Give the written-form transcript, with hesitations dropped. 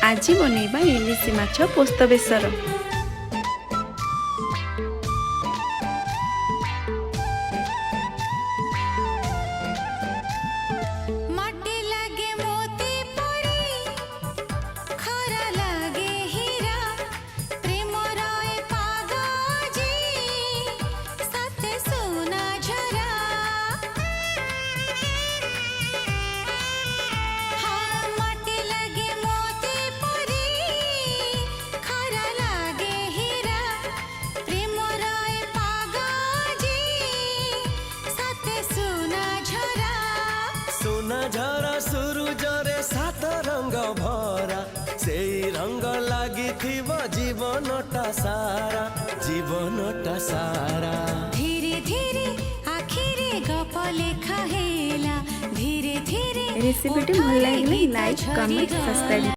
आज बनैबा इलिशी माछ पोस्त बेसर। झरा सूरजरे सात रंग भरा से रंग लगी जीवनटा सारा जीवनटा सारा। धीरे धीरे आखिरे गप लेखा हेला धीरे धीरे। रेसिपीटी भल लाइक कमेंट सब्सक्राइब।